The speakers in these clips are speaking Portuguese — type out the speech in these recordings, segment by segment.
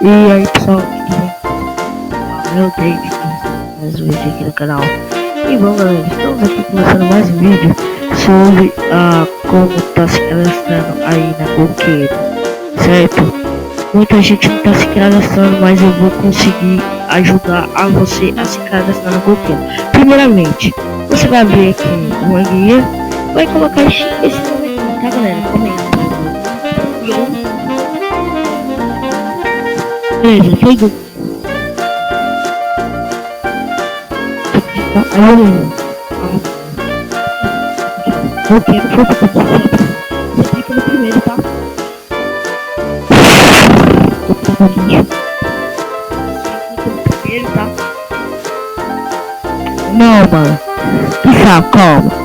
E aí pessoal, eu David, mais um vídeo aqui no canal. E bom galera, estamos aqui começando mais um vídeo sobre como tá se cadastrando aí na Golqueiro, certo? Muita gente não tá se cadastrando, mas eu vou conseguir ajudar a você a se cadastrar na Golqueiro. Primeiramente, você vai abrir aqui uma guia, vai colocar esse nome aqui, tá galera? Comenta. Beleza, foi do... Ok, foi do... Você clica no primeiro, tá? Primeiro, tá? Não, mano. Que saco, calma.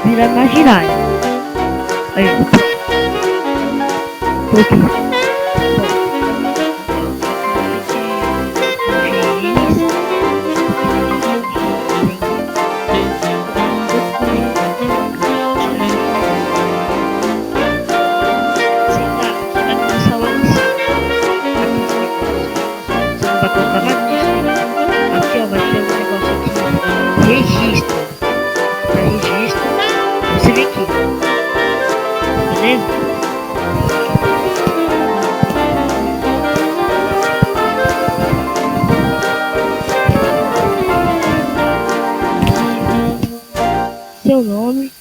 Vira na giraia. Aí, aqui. Registro. Para registro, você vem aqui, beleza? Seu nome,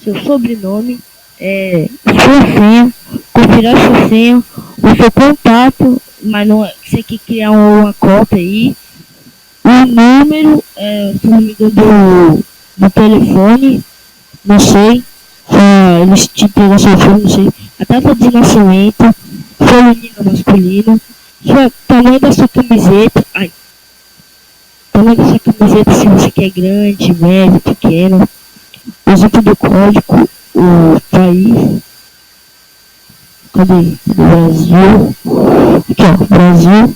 seu sobrenome, sua senha, conferir sua senha, o seu contato, mas não você quer criar uma conta aí. O número, se não me engano, do telefone, não sei, eles te entregam seu telefone, não sei, a data de nascimento, feminino ou masculino, tamanho da sua camiseta, tamanho da sua camiseta, se você quer grande, médio, pequeno, o exemplo do código, o país, cadê? Brasil, aqui ó, Brasil.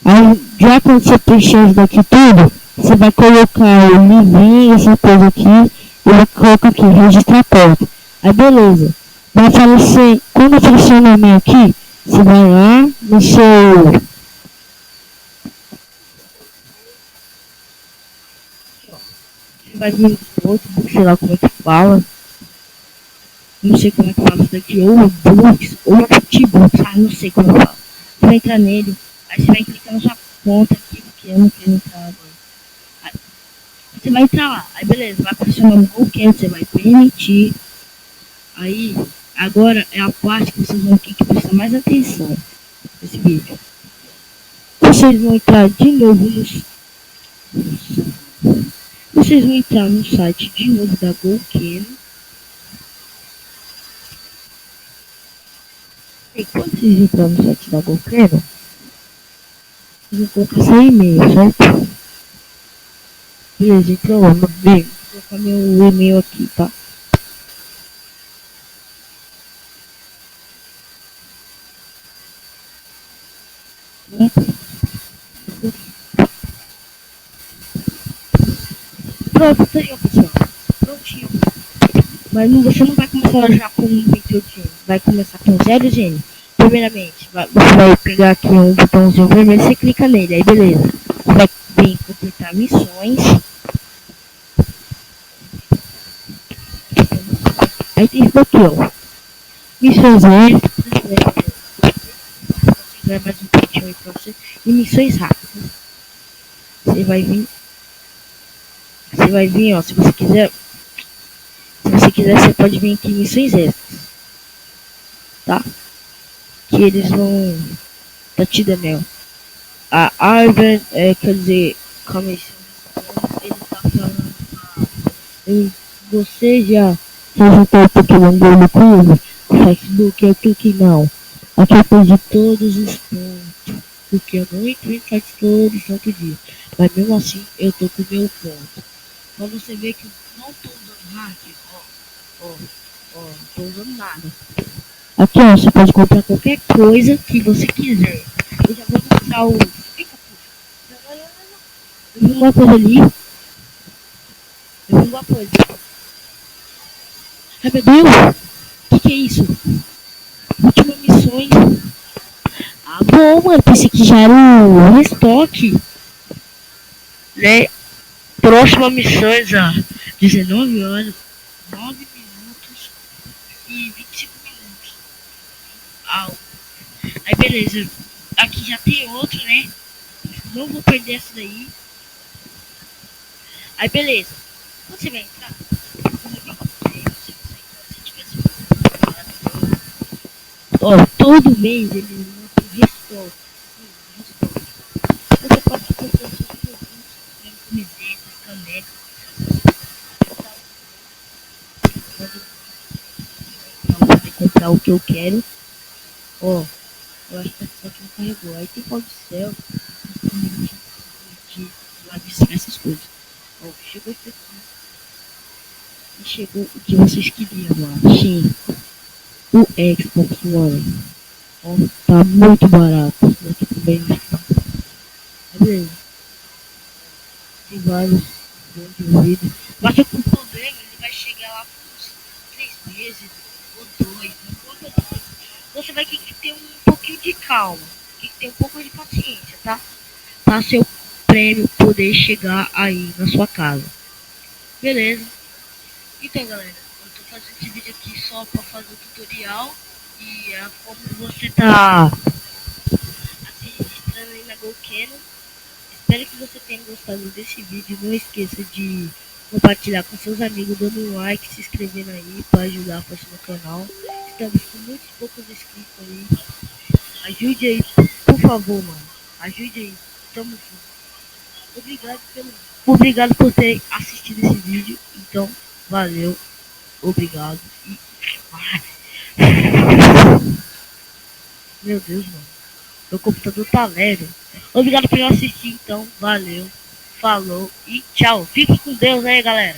Aí, já quando você preencher isso daqui tudo, você vai colocar o livrinho, essa coisa aqui, e vai colocar aqui, registrar conta. Aí beleza, vai aparecer, quando aparecer o nome aqui, você vai lá no seu... Você vai vir no notebook, sei lá como é que fala. Não sei como é que fala isso daqui, ou books, ou notebook, não sei como fala. Você vai entrar nele. Aí você vai clicar na sua conta aqui, porque eu não quero entrar agora. Aí, você vai entrar lá, aí beleza, vai aparecer o nome qualquer, você vai permitir. Aí, agora é a parte que vocês vão ter que prestar mais atenção nesse vídeo. Vocês vão entrar de novo Vocês vão entrar no site de novo da Golqueiro. E quando vocês entrarem no site da Golqueiro, eu vou colocar seu e-mail, certo? Beleza, então vou colocar meu e-mail aqui, tá? Pronto, tá aí, pessoal. Prontinho. Mas você não vai começar já com 28 N, vai começar com 0 N. Primeiramente, você vai pegar aqui um botãozinho vermelho, você clica nele, aí beleza. Você vai vir completar missões. Aí tem isso aqui, ó. Missões extras, vai mais um pouquinho aí pra você. E missões rápidas. Você vai vir, ó, se você quiser, você pode vir aqui em missões extras. Tá? Que eles vão tá te dando, a árvore, quer dizer, comissão, ele tá falando, você já juntou o Pokémon Go no Clube, no Facebook, eu clique não, aqui eu perdi todos os pontos, porque eu não entrei em site todo santo dia, mas mesmo assim eu tô com o meu ponto, pra você ver que eu não tô usando hack, não tô usando nada. Aqui ó, você pode comprar qualquer coisa que você quiser. Eu já vou mostrar o... Eita, puxa. Eu vi uma coisa ali. alguma coisa. Ai meu Deus! Que é isso? Última missões. Ah, bom, mano. Pensei que já era o restock. Né? Próxima missões a 19 horas, 9 minutos e 25 minutos. Ah, aí beleza. Aqui já tem outro, né? Não vou perder essa daí. Aí beleza. Você vai entrar? Ó, todo mês eles lançam restore. Você pode comprar seus produtos, né, camisetas, canecas. Pra poder comprar o que eu quero. Ó, eu acho que essa foto não carregou. Aí tem pau de céu, de lábios, essas coisas. Ó, chegou isso aqui. E chegou o que vocês queriam lá. Sim, o Xbox One. Ó, tá muito barato. Aqui também. Beleza. Tem vários de ouvido. Mas só que o problema, ele vai chegar lá por uns 3 meses ou 2. Você vai ter que ter um pouquinho de calma. Tem que ter um pouco de paciência, tá? Para seu prêmio poder chegar aí na sua casa. Beleza. Então, galera, eu tô fazendo esse vídeo aqui só para fazer o tutorial e como você tá se registrando aí na GoCanon. Espero que você tenha gostado desse vídeo. Não esqueça de compartilhar com seus amigos, dando um like, se inscrevendo aí para ajudar a força no canal. Estamos com muitos poucos inscritos aí. Ajude aí, por favor, mano. Ajude aí. Tamo junto. Obrigado por ter assistido esse vídeo. Então, valeu. Obrigado. E... Meu Deus, mano. Meu computador tá leve. Obrigado por assistir, então. Valeu. Falou e tchau. Fique com Deus aí, galera.